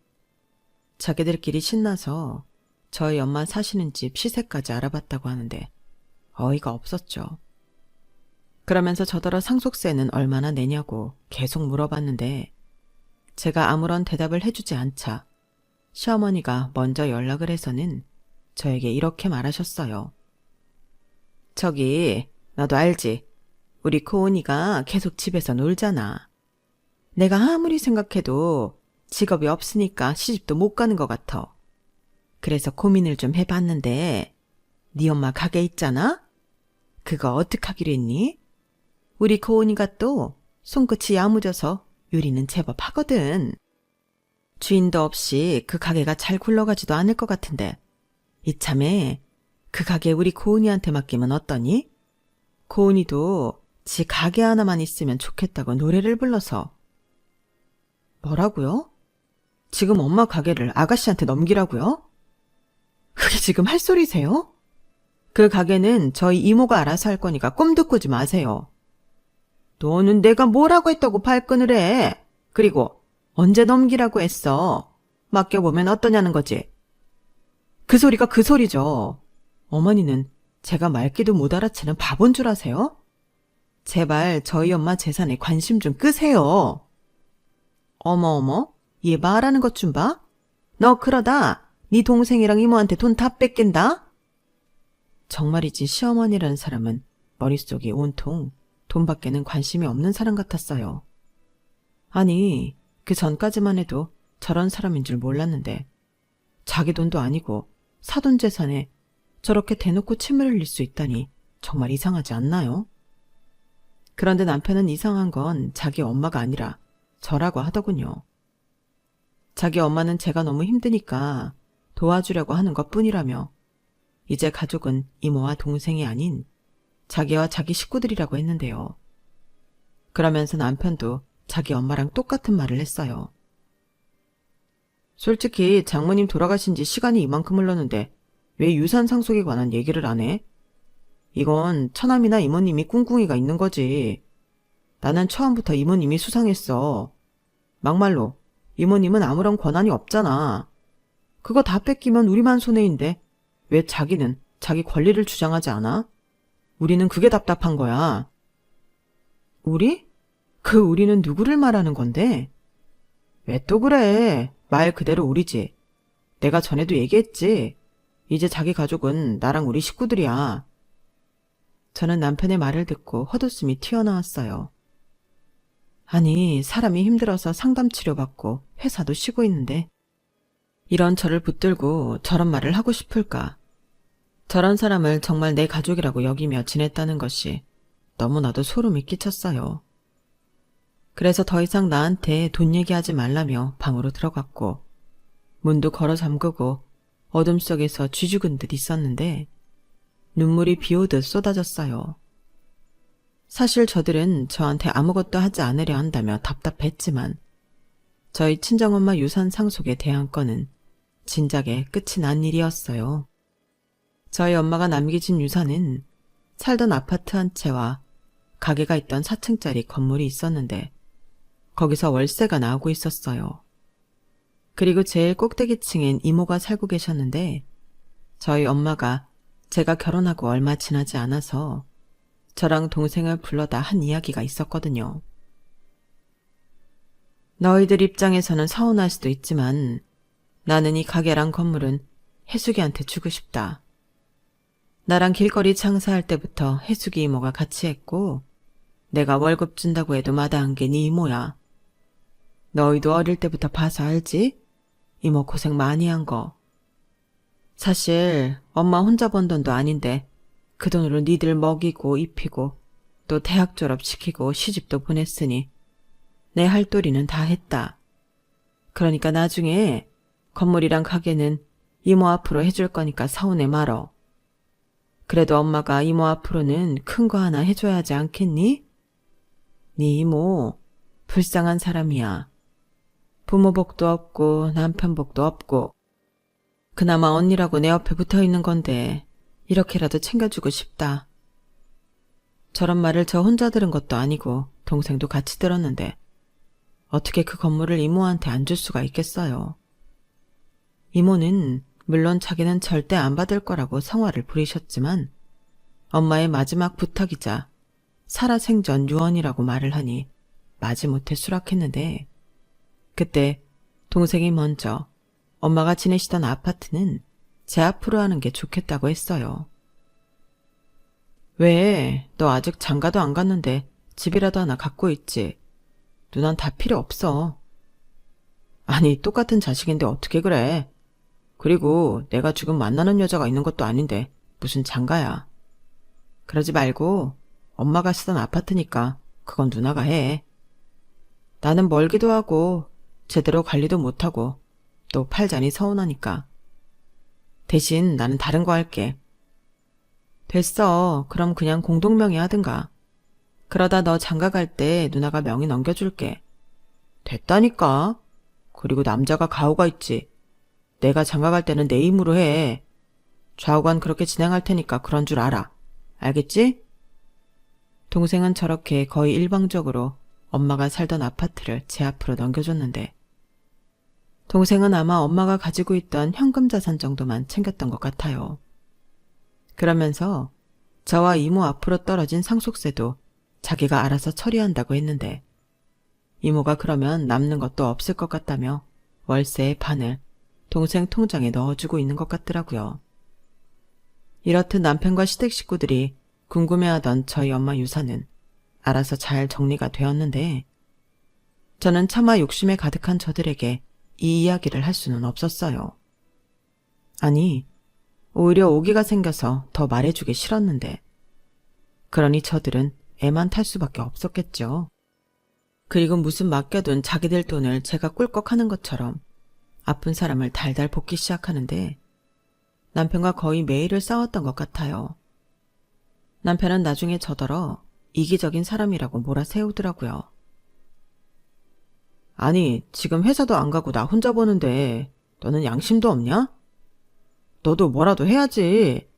자기들끼리 신나서 저희 엄마 사시는 집 시세까지 알아봤다고 하는데 어이가 없었죠. 그러면서 저더러 상속세는 얼마나 내냐고 계속 물어봤는데 제가 아무런 대답을 해주지 않자 시어머니가 먼저 연락을 해서는 저에게 이렇게 말하셨어요. 저기, 나도 알지. 우리 코은이가 계속 집에서 놀잖아. 내가 아무리 생각해도 직업이 없으니까 시집도 못 가는 것 같아. 그래서 고민을 좀 해봤는데 네 엄마 가게 있잖아? 그거 어떡하기로 했니? 우리 코은이가 또 손끝이 야무져서 요리는 제법 하거든. 주인도 없이 그 가게가 잘 굴러가지도 않을 것 같은데 이참에 그 가게 우리 고은이한테 맡기면 어떠니? 고은이도 지 가게 하나만 있으면 좋겠다고 노래를 불러서. 뭐라고요? 지금 엄마 가게를 아가씨한테 넘기라고요? 그게 지금 할 소리세요? 그 가게는 저희 이모가 알아서 할 거니까 꿈도 꾸지 마세요. 너는 내가 뭐라고 했다고 발끈을 해. 그리고 언제 넘기라고 했어. 맡겨보면 어떠냐는 거지. 그 소리가 그 소리죠. 어머니는 제가 말귀도 못 알아채는 바본 줄 아세요? 제발 저희 엄마 재산에 관심 좀 끄세요. 어머어머, 얘 말하는 것 좀 봐. 너 그러다 네 동생이랑 이모한테 돈 다 뺏긴다? 정말이지 시어머니라는 사람은 머릿속이 온통 돈밖에는 관심이 없는 사람 같았어요. 아니, 그 전까지만 해도 저런 사람인 줄 몰랐는데 자기 돈도 아니고 사돈 재산에 저렇게 대놓고 침을 흘릴 수 있다니 정말 이상하지 않나요? 그런데 남편은 이상한 건 자기 엄마가 아니라 저라고 하더군요. 자기 엄마는 제가 너무 힘드니까 도와주려고 하는 것뿐이라며 이제 가족은 이모와 동생이 아닌 자기와 자기 식구들이라고 했는데요. 그러면서 남편도 자기 엄마랑 똑같은 말을 했어요. 솔직히 장모님 돌아가신 지 시간이 이만큼 흘렀는데 왜 유산 상속에 관한 얘기를 안 해? 이건 처남이나 이모님이 꿍꿍이가 있는 거지. 나는 처음부터 이모님이 수상했어. 막말로 이모님은 아무런 권한이 없잖아. 그거 다 뺏기면 우리만 손해인데 왜 자기는 자기 권리를 주장하지 않아? 우리는 그게 답답한 거야. 우리? 그 우리는 누구를 말하는 건데? 왜 또 그래? 말 그대로 우리지. 내가 전에도 얘기했지. 이제 자기 가족은 나랑 우리 식구들이야. 저는 남편의 말을 듣고 헛웃음이 튀어나왔어요. 아니, 사람이 힘들어서 상담 치료받고 회사도 쉬고 있는데 이런 저를 붙들고 저런 말을 하고 싶을까? 저런 사람을 정말 내 가족이라고 여기며 지냈다는 것이 너무나도 소름이 끼쳤어요. 그래서 더 이상 나한테 돈 얘기하지 말라며 방으로 들어갔고 문도 걸어 잠그고 어둠 속에서 쥐죽은 듯 있었는데 눈물이 비오듯 쏟아졌어요. 사실 저들은 저한테 아무것도 하지 않으려 한다며 답답했지만 저희 친정엄마 유산 상속에 대한 건은 진작에 끝이 난 일이었어요. 저희 엄마가 남기신 유산은 살던 아파트 한 채와 가게가 있던 4층짜리 건물이 있었는데 거기서 월세가 나오고 있었어요. 그리고 제일 꼭대기층엔 이모가 살고 계셨는데 저희 엄마가 제가 결혼하고 얼마 지나지 않아서 저랑 동생을 불러다 한 이야기가 있었거든요. 너희들 입장에서는 서운할 수도 있지만 나는 이 가게랑 건물은 혜숙이한테 주고 싶다. 나랑 길거리 장사할 때부터 혜숙이 이모가 같이 했고 내가 월급 준다고 해도 마다한 게 네 이모야. 너희도 어릴 때부터 봐서 알지? 이모 고생 많이 한 거. 사실 엄마 혼자 번 돈도 아닌데 그 돈으로 니들 먹이고 입히고 또 대학 졸업시키고 시집도 보냈으니 내 할 도리는 다 했다. 그러니까 나중에 건물이랑 가게는 이모 앞으로 해줄 거니까 서운해 말어. 그래도 엄마가 이모 앞으로는 큰 거 하나 해줘야 하지 않겠니? 네 이모 불쌍한 사람이야. 부모 복도 없고 남편 복도 없고 그나마 언니라고 내 옆에 붙어있는 건데 이렇게라도 챙겨주고 싶다. 저런 말을 저 혼자 들은 것도 아니고 동생도 같이 들었는데 어떻게 그 건물을 이모한테 안 줄 수가 있겠어요. 이모는 물론 자기는 절대 안 받을 거라고 성화를 부리셨지만 엄마의 마지막 부탁이자 살아생전 유언이라고 말을 하니 마지못해 수락했는데 그때 동생이 먼저 엄마가 지내시던 아파트는 제 앞으로 하는 게 좋겠다고 했어요. 왜? 너 아직 장가도 안 갔는데 집이라도 하나 갖고 있지. 누난 다 필요 없어. 아니 똑같은 자식인데 어떻게 그래. 그리고 내가 지금 만나는 여자가 있는 것도 아닌데 무슨 장가야. 그러지 말고 엄마가 쓰던 아파트니까 그건 누나가 해. 나는 멀기도 하고 제대로 관리도 못하고 또 팔자니 서운하니까. 대신 나는 다른 거 할게. 됐어. 그럼 그냥 공동명의 하든가. 그러다 너 장가 갈 때 누나가 명의 넘겨줄게. 됐다니까. 그리고 남자가 가오가 있지. 내가 장가 갈 때는 내 힘으로 해. 좌우간 그렇게 진행할 테니까 그런 줄 알아. 알겠지? 동생은 저렇게 거의 일방적으로 엄마가 살던 아파트를 제 앞으로 넘겨줬는데 동생은 아마 엄마가 가지고 있던 현금 자산 정도만 챙겼던 것 같아요. 그러면서 저와 이모 앞으로 떨어진 상속세도 자기가 알아서 처리한다고 했는데 이모가 그러면 남는 것도 없을 것 같다며 월세의 반을 동생 통장에 넣어주고 있는 것 같더라고요. 이렇듯 남편과 시댁 식구들이 궁금해하던 저희 엄마 유산은 알아서 잘 정리가 되었는데 저는 차마 욕심에 가득한 저들에게 이 이야기를 할 수는 없었어요. 아니, 오히려 오기가 생겨서 더 말해주기 싫었는데 그러니 저들은 애만 탈 수밖에 없었겠죠. 그리고 무슨 맡겨둔 자기들 돈을 제가 꿀꺽하는 것처럼 아픈 사람을 달달 볶기 시작하는데 남편과 거의 매일을 싸웠던 것 같아요. 남편은 나중에 저더러 이기적인 사람이라고 몰아세우더라고요. 아니, 지금 회사도 안 가고 나 혼자 버는데 너는 양심도 없냐? 너도 뭐라도 해야지.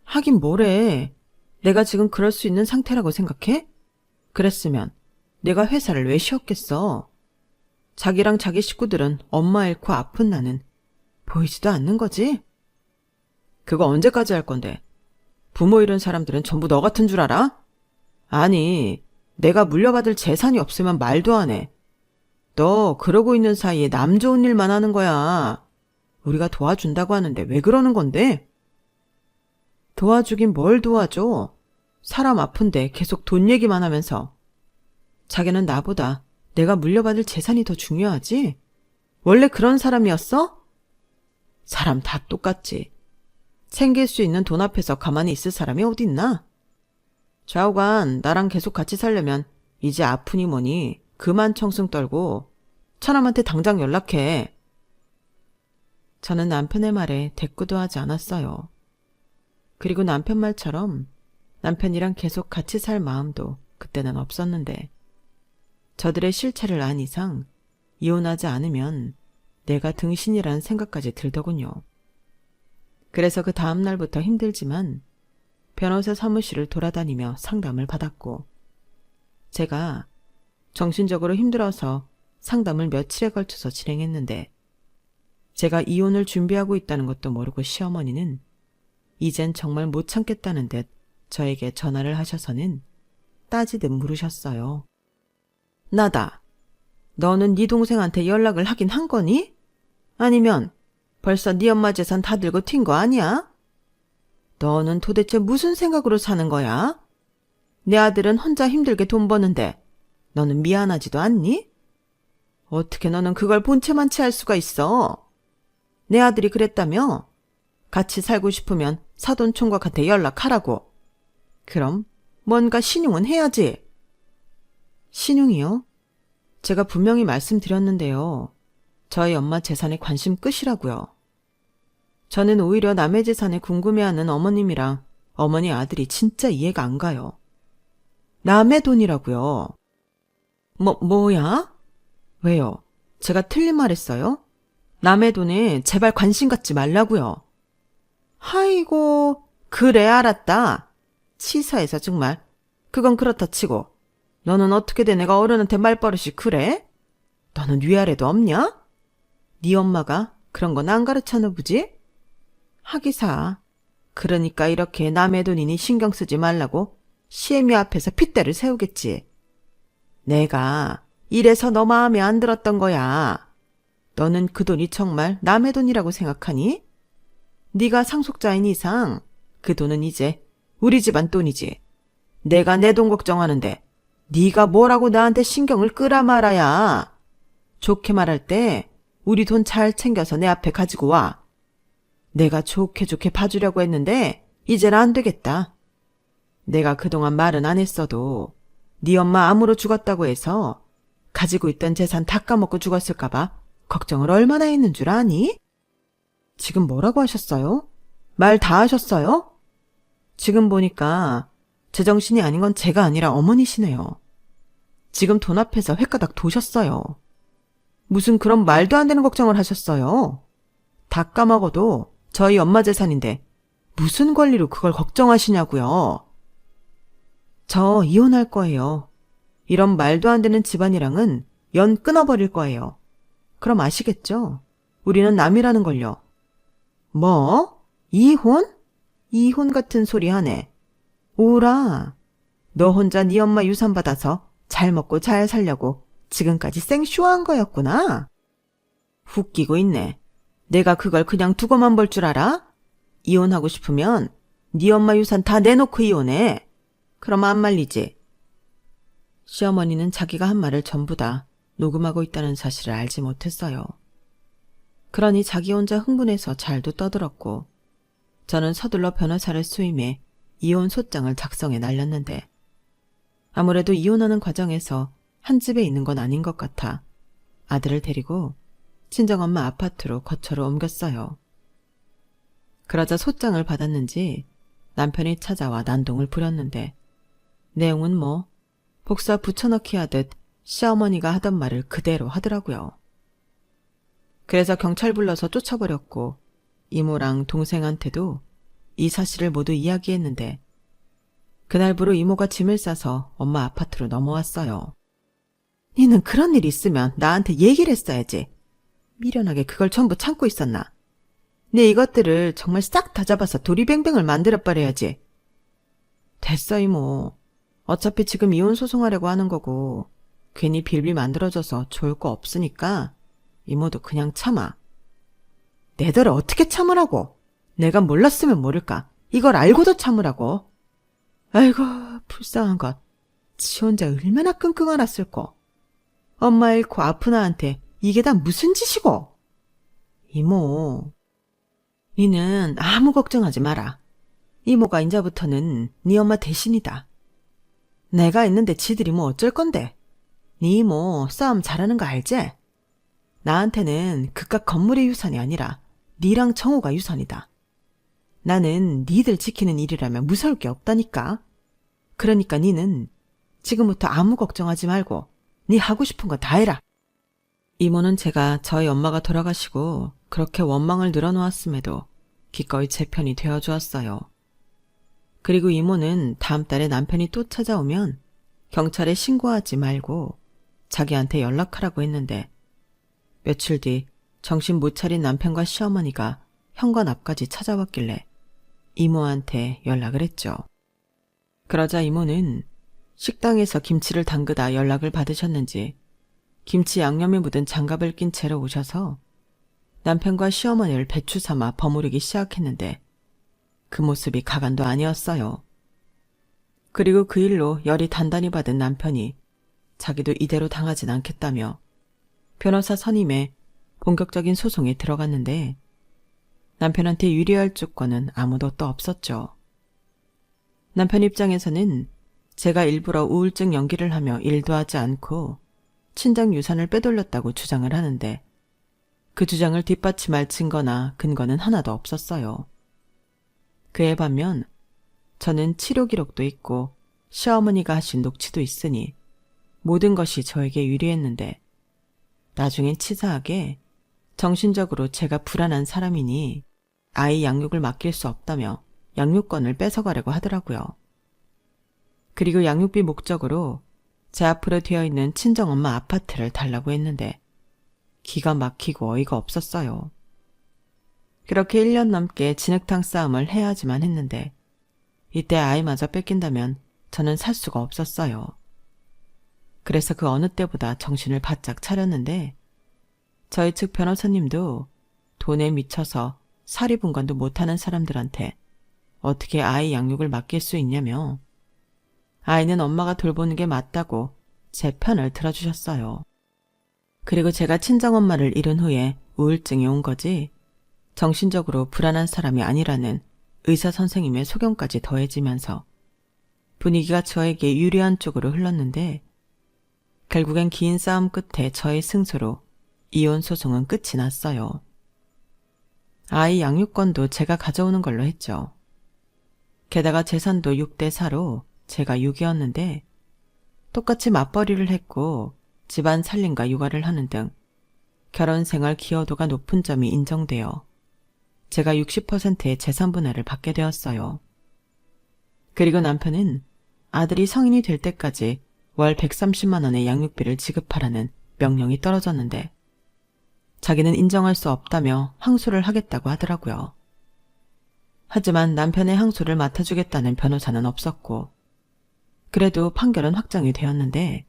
하긴 뭐래. 내가 지금 그럴 수 있는 상태라고 생각해? 그랬으면 내가 회사를 왜 쉬었겠어? 자기랑 자기 식구들은 엄마 잃고 아픈 나는 보이지도 않는 거지? 그거 언제까지 할 건데? 부모 잃은 사람들은 전부 너 같은 줄 알아? 아니, 내가 물려받을 재산이 없으면 말도 안 해. 너 그러고 있는 사이에 남 좋은 일만 하는 거야. 우리가 도와준다고 하는데 왜 그러는 건데? 도와주긴 뭘 도와줘? 사람 아픈데 계속 돈 얘기만 하면서. 자기는 나보다 내가 물려받을 재산이 더 중요하지? 원래 그런 사람이었어? 사람 다 똑같지. 챙길 수 있는 돈 앞에서 가만히 있을 사람이 어딨나? 좌우간 나랑 계속 같이 살려면 이제 아프니 뭐니 그만 청승 떨고 처남한테 당장 연락해. 저는 남편의 말에 대꾸도 하지 않았어요. 그리고 남편 말처럼 남편이랑 계속 같이 살 마음도 그때는 없었는데 저들의 실체를 안 이상 이혼하지 않으면 내가 등신이라는 생각까지 들더군요. 그래서 그 다음 날부터 힘들지만 변호사 사무실을 돌아다니며 상담을 받았고 제가 정신적으로 힘들어서 상담을 며칠에 걸쳐서 진행했는데 제가 이혼을 준비하고 있다는 것도 모르고 시어머니는 이젠 정말 못 참겠다는 듯 저에게 전화를 하셔서는 따지듯 물으셨어요. 나다. 너는 네 동생한테 연락을 하긴 한 거니? 아니면 벌써 네 엄마 재산 다 들고 튄 거 아니야? 너는 도대체 무슨 생각으로 사는 거야? 내 아들은 혼자 힘들게 돈 버는데 너는 미안하지도 않니? 어떻게 너는 그걸 본체만 취할 수가 있어? 내 아들이 그랬다며? 같이 살고 싶으면 사돈 총각한테 연락하라고. 그럼 뭔가 신용은 해야지. 신용이요? 제가 분명히 말씀드렸는데요. 저희 엄마 재산에 관심 끝이라고요. 저는 오히려 남의 재산에 궁금해하는 어머님이랑 어머니 아들이 진짜 이해가 안 가요. 남의 돈이라고요. 뭐야? 왜요? 제가 틀린 말 했어요? 남의 돈에 제발 관심 갖지 말라고요. 아이고, 그래 알았다. 치사해서 정말. 그건 그렇다 치고 너는 어떻게 돼 내가 어른한테 말버릇이 그래? 너는 위아래도 없냐? 네 엄마가 그런 건 안 가르쳤나 보지? 하기사. 그러니까 이렇게 남의 돈이니 신경 쓰지 말라고 시애미 앞에서 핏대를 세우겠지. 내가 이래서 너 마음에 안 들었던 거야. 너는 그 돈이 정말 남의 돈이라고 생각하니? 네가 상속자인 이상 그 돈은 이제 우리 집안 돈이지. 내가 내 돈 걱정하는데 네가 뭐라고 나한테 신경을 끄라 말아야. 좋게 말할 때 우리 돈 잘 챙겨서 내 앞에 가지고 와. 내가 좋게 봐주려고 했는데 이젠 안 되겠다. 내가 그동안 말은 안 했어도 네 엄마 암으로 죽었다고 해서 가지고 있던 재산 다 까먹고 죽었을까 봐 걱정을 얼마나 했는 줄 아니? 지금 뭐라고 하셨어요? 말 다 하셨어요? 지금 보니까 제정신이 아닌 건 제가 아니라 어머니시네요. 지금 돈 앞에서 횟가닥 도셨어요. 무슨 그런 말도 안 되는 걱정을 하셨어요. 다 까먹어도 저희 엄마 재산인데 무슨 권리로 그걸 걱정하시냐고요. 저 이혼할 거예요. 이런 말도 안 되는 집안이랑은 연 끊어버릴 거예요. 그럼 아시겠죠? 우리는 남이라는 걸요. 뭐? 이혼? 이혼 같은 소리 하네. 오라. 너 혼자 네 엄마 유산 받아서 잘 먹고 잘 살려고 지금까지 생쇼한 거였구나. 웃기고 있네. 내가 그걸 그냥 두고만 볼 줄 알아? 이혼하고 싶으면 네 엄마 유산 다 내놓고 이혼해. 그럼 안 말리지. 시어머니는 자기가 한 말을 전부 다 녹음하고 있다는 사실을 알지 못했어요. 그러니 자기 혼자 흥분해서 잘도 떠들었고 저는 서둘러 변호사를 수임해 이혼 소장을 작성해 날렸는데 아무래도 이혼하는 과정에서 한 집에 있는 건 아닌 것 같아 아들을 데리고 친정엄마 아파트로 거처로 옮겼어요. 그러자 소장을 받았는지 남편이 찾아와 난동을 부렸는데 내용은 뭐 복사 붙여넣기 하듯 시어머니가 하던 말을 그대로 하더라고요. 그래서 경찰 불러서 쫓아버렸고 이모랑 동생한테도 이 사실을 모두 이야기했는데 그날부로 이모가 짐을 싸서 엄마 아파트로 넘어왔어요. 니는 그런 일 있으면 나한테 얘기를 했어야지. 미련하게 그걸 전부 참고 있었나. 내 이것들을 정말 싹 다 잡아서 도리뱅뱅을 만들어버려야지. 됐어 이모. 어차피 지금 이혼 소송하려고 하는 거고 괜히 빌빌 만들어져서 좋을 거 없으니까 이모도 그냥 참아. 내더러 어떻게 참으라고. 내가 몰랐으면 모를까. 이걸 알고도 참으라고. 아이고 불쌍한 것. 지 혼자 얼마나 끙끙 앓았을꼬. 엄마 잃고 아픈 아한테 이게 다 무슨 짓이고. 이모. 니는 아무 걱정하지 마라. 이모가 인자부터는 네 엄마 대신이다. 내가 있는데 지들이 뭐 어쩔 건데. 네 이모 싸움 잘하는 거 알지? 나한테는 그깟 건물의 유산이 아니라 니랑 정우가 유산이다. 나는 니들 지키는 일이라면 무서울 게 없다니까. 그러니까 니는 지금부터 아무 걱정하지 말고 니 하고 싶은 거 다 해라. 이모는 제가 저희 엄마가 돌아가시고 그렇게 원망을 늘어놓았음에도 기꺼이 제 편이 되어주었어요. 그리고 이모는 다음 달에 남편이 또 찾아오면 경찰에 신고하지 말고 자기한테 연락하라고 했는데 며칠 뒤 정신 못 차린 남편과 시어머니가 현관 앞까지 찾아왔길래 이모한테 연락을 했죠. 그러자 이모는 식당에서 김치를 담그다 연락을 받으셨는지 김치 양념에 묻은 장갑을 낀 채로 오셔서 남편과 시어머니를 배추 삼아 버무리기 시작했는데 그 모습이 가관도 아니었어요. 그리고 그 일로 열이 단단히 받은 남편이 자기도 이대로 당하진 않겠다며 변호사 선임에 본격적인 소송에 들어갔는데 남편한테 유리할 조건은 아무도 또 없었죠. 남편 입장에서는 제가 일부러 우울증 연기를 하며 일도 하지 않고 친정 유산을 빼돌렸다고 주장을 하는데 그 주장을 뒷받침할 증거나 근거는 하나도 없었어요. 그에 반면 저는 치료 기록도 있고 시어머니가 하신 녹취도 있으니 모든 것이 저에게 유리했는데 나중엔 치사하게 정신적으로 제가 불안한 사람이니 아이 양육을 맡길 수 없다며 양육권을 뺏어가려고 하더라고요. 그리고 양육비 목적으로 제 앞으로 되어 있는 친정엄마 아파트를 달라고 했는데 기가 막히고 어이가 없었어요. 그렇게 1년 넘게 진흙탕 싸움을 해야지만 했는데 이때 아이마저 뺏긴다면 저는 살 수가 없었어요. 그래서 그 어느 때보다 정신을 바짝 차렸는데 저희 측 변호사님도 돈에 미쳐서 사리분간도 못하는 사람들한테 어떻게 아이 양육을 맡길 수 있냐며 아이는 엄마가 돌보는 게 맞다고 제 편을 들어주셨어요. 그리고 제가 친정엄마를 잃은 후에 우울증이 온 거지 정신적으로 불안한 사람이 아니라는 의사 선생님의 소견까지 더해지면서 분위기가 저에게 유리한 쪽으로 흘렀는데 결국엔 긴 싸움 끝에 저의 승소로 이혼 소송은 끝이 났어요. 아이 양육권도 제가 가져오는 걸로 했죠. 게다가 재산도 6대 4로 제가 6이었는데 똑같이 맞벌이를 했고 집안 살림과 육아를 하는 등 결혼 생활 기여도가 높은 점이 인정되어 제가 60%의 재산 분할을 받게 되었어요. 그리고 남편은 아들이 성인이 될 때까지 월 130만 원의 양육비를 지급하라는 명령이 떨어졌는데 자기는 인정할 수 없다며 항소를 하겠다고 하더라고요. 하지만 남편의 항소를 맡아주겠다는 변호사는 없었고 그래도 판결은 확정이 되었는데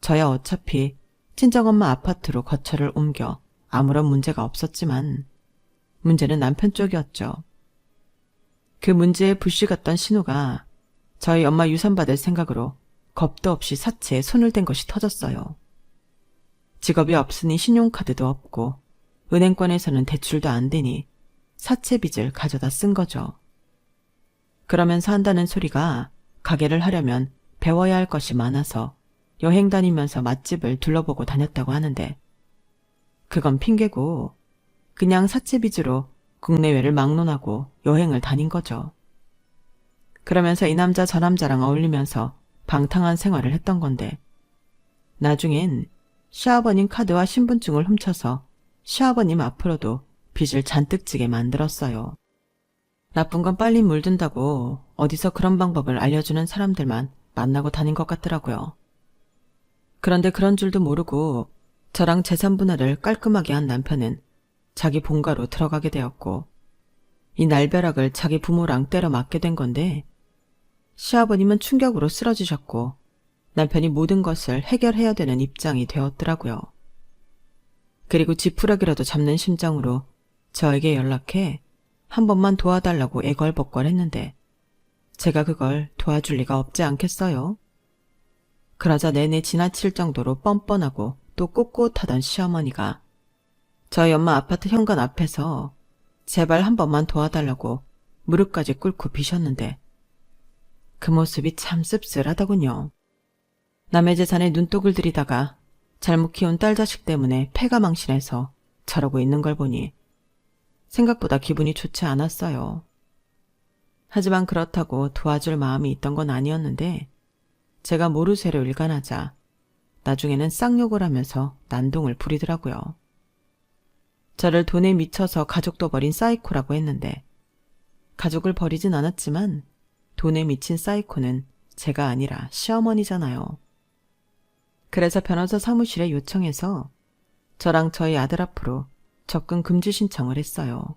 저야 어차피 친정엄마 아파트로 거처를 옮겨 아무런 문제가 없었지만 문제는 남편 쪽이었죠. 그 문제에 불씨갔던 신우가 저희 엄마 유산 받을 생각으로 겁도 없이 사채에 손을 댄 것이 터졌어요. 직업이 없으니 신용카드도 없고 은행권에서는 대출도 안 되니 사채 빚을 가져다 쓴 거죠. 그러면서 한다는 소리가 가게를 하려면 배워야 할 것이 많아서 여행 다니면서 맛집을 둘러보고 다녔다고 하는데 그건 핑계고 그냥 사채 빚으로 국내외를 막론하고 여행을 다닌 거죠. 그러면서 이 남자 저 남자랑 어울리면서 방탕한 생활을 했던 건데 나중엔 시아버님 카드와 신분증을 훔쳐서 시아버님 앞으로도 빚을 잔뜩 지게 만들었어요. 나쁜 건 빨리 물든다고 어디서 그런 방법을 알려주는 사람들만 만나고 다닌 것 같더라고요. 그런데 그런 줄도 모르고 저랑 재산 분할을 깔끔하게 한 남편은 자기 본가로 들어가게 되었고 이 날벼락을 자기 부모랑 때려 맞게 된 건데 시아버님은 충격으로 쓰러지셨고 남편이 모든 것을 해결해야 되는 입장이 되었더라고요. 그리고 지푸라기라도 잡는 심정으로 저에게 연락해 한 번만 도와달라고 애걸복걸했는데 제가 그걸 도와줄 리가 없지 않겠어요? 그러자 내내 지나칠 정도로 뻔뻔하고 또 꼿꼿하던 시어머니가 저희 엄마 아파트 현관 앞에서 제발 한 번만 도와달라고 무릎까지 꿇고 비셨는데 그 모습이 참 씁쓸하더군요. 남의 재산에 눈독을 들이다가 잘못 키운 딸 자식 때문에 패가 망신해서 저러고 있는 걸 보니 생각보다 기분이 좋지 않았어요. 하지만 그렇다고 도와줄 마음이 있던 건 아니었는데 제가 모르쇠로 일관하자 나중에는 쌍욕을 하면서 난동을 부리더라고요. 저를 돈에 미쳐서 가족도 버린 사이코라고 했는데 가족을 버리진 않았지만 돈에 미친 사이코는 제가 아니라 시어머니잖아요. 그래서 변호사 사무실에 요청해서 저랑 저희 아들 앞으로 접근 금지 신청을 했어요.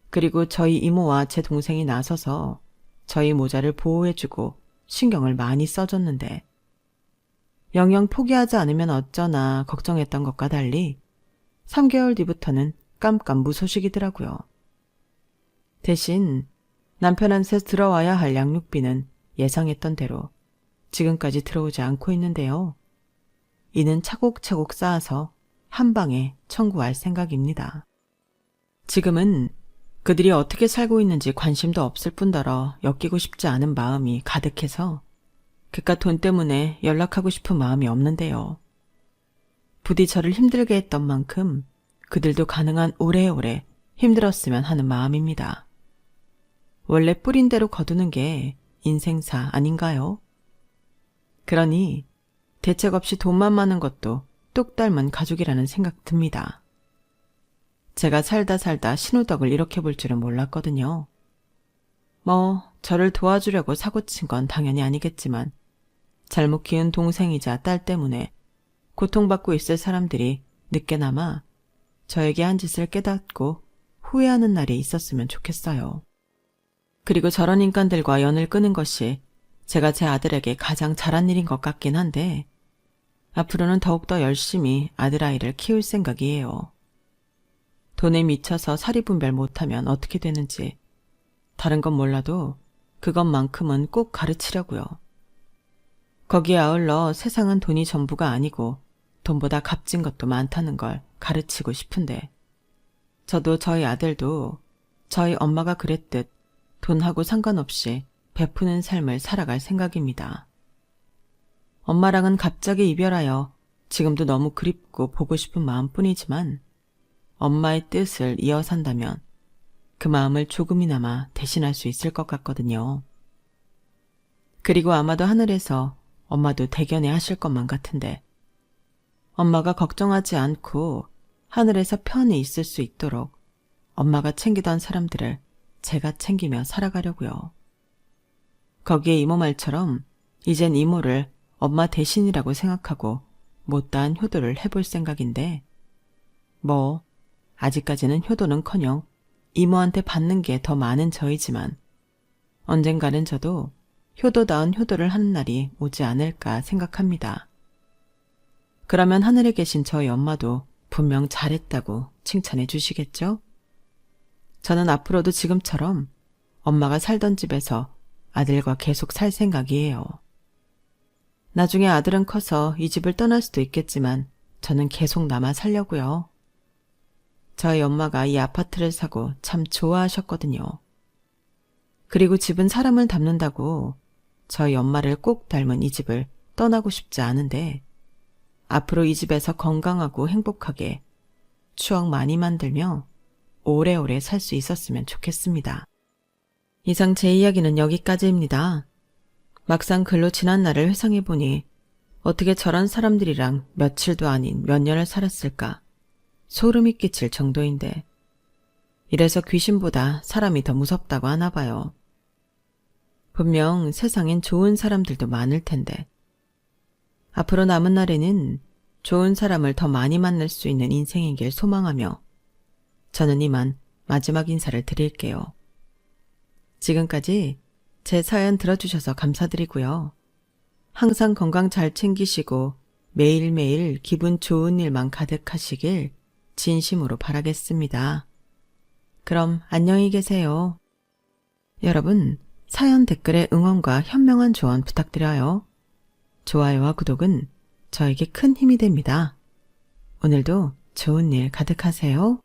그리고 저희 이모와 제 동생이 나서서 저희 모자를 보호해주고 신경을 많이 써줬는데 영영 포기하지 않으면 어쩌나 걱정했던 것과 달리 3개월 뒤부터는 깜깜무소식이더라고요. 대신 남편한테 들어와야 할 양육비는 예상했던 대로 지금까지 들어오지 않고 있는데요. 이는 차곡차곡 쌓아서 한 방에 청구할 생각입니다. 지금은 그들이 어떻게 살고 있는지 관심도 없을 뿐더러 엮이고 싶지 않은 마음이 가득해서 그깟 돈 때문에 연락하고 싶은 마음이 없는데요. 부디 저를 힘들게 했던 만큼 그들도 가능한 오래오래 힘들었으면 하는 마음입니다. 원래 뿌린 대로 거두는 게 인생사 아닌가요? 그러니 대책 없이 돈만 많은 것도 똑 닮은 가족이라는 생각 듭니다. 제가 살다 신우덕을 이렇게 볼 줄은 몰랐거든요. 저를 도와주려고 사고친 건 당연히 아니겠지만 잘못 키운 동생이자 딸 때문에 고통받고 있을 사람들이 늦게나마 저에게 한 짓을 깨닫고 후회하는 날이 있었으면 좋겠어요. 그리고 저런 인간들과 연을 끄는 것이 제가 제 아들에게 가장 잘한 일인 것 같긴 한데 앞으로는 더욱더 열심히 아들아이를 키울 생각이에요. 돈에 미쳐서 사리분별 못하면 어떻게 되는지 다른 건 몰라도 그것만큼은 꼭 가르치려고요. 거기에 아울러 세상은 돈이 전부가 아니고 돈보다 값진 것도 많다는 걸 가르치고 싶은데 저도 저희 아들도 저희 엄마가 그랬듯 돈하고 상관없이 베푸는 삶을 살아갈 생각입니다. 엄마랑은 갑자기 이별하여 지금도 너무 그립고 보고 싶은 마음뿐이지만 엄마의 뜻을 이어 산다면 그 마음을 조금이나마 대신할 수 있을 것 같거든요. 그리고 아마도 하늘에서 엄마도 대견해 하실 것만 같은데 엄마가 걱정하지 않고 하늘에서 편히 있을 수 있도록 엄마가 챙기던 사람들을 제가 챙기며 살아가려고요. 거기에 이모 말처럼 이젠 이모를 엄마 대신이라고 생각하고 못다한 효도를 해볼 생각인데 아직까지는 효도는커녕 이모한테 받는 게 더 많은 저이지만 언젠가는 저도 효도다운 효도를 하는 날이 오지 않을까 생각합니다. 그러면 하늘에 계신 저희 엄마도 분명 잘했다고 칭찬해 주시겠죠? 저는 앞으로도 지금처럼 엄마가 살던 집에서 아들과 계속 살 생각이에요. 나중에 아들은 커서 이 집을 떠날 수도 있겠지만 저는 계속 남아 살려고요. 저희 엄마가 이 아파트를 사고 참 좋아하셨거든요. 그리고 집은 사람을 닮는다고 저희 엄마를 꼭 닮은 이 집을 떠나고 싶지 않은데 앞으로 이 집에서 건강하고 행복하게 추억 많이 만들며 오래오래 살 수 있었으면 좋겠습니다. 이상 제 이야기는 여기까지입니다. 막상 글로 지난 날을 회상해보니 어떻게 저런 사람들이랑 며칠도 아닌 몇 년을 살았을까 소름이 끼칠 정도인데 이래서 귀신보다 사람이 더 무섭다고 하나 봐요. 분명 세상엔 좋은 사람들도 많을 텐데 앞으로 남은 날에는 좋은 사람을 더 많이 만날 수 있는 인생이길 소망하며 저는 이만 마지막 인사를 드릴게요. 지금까지 제 사연 들어주셔서 감사드리고요. 항상 건강 잘 챙기시고 매일매일 기분 좋은 일만 가득하시길 진심으로 바라겠습니다. 그럼 안녕히 계세요. 여러분, 사연 댓글에 응원과 현명한 조언 부탁드려요. 좋아요와 구독은 저에게 큰 힘이 됩니다. 오늘도 좋은 일 가득하세요.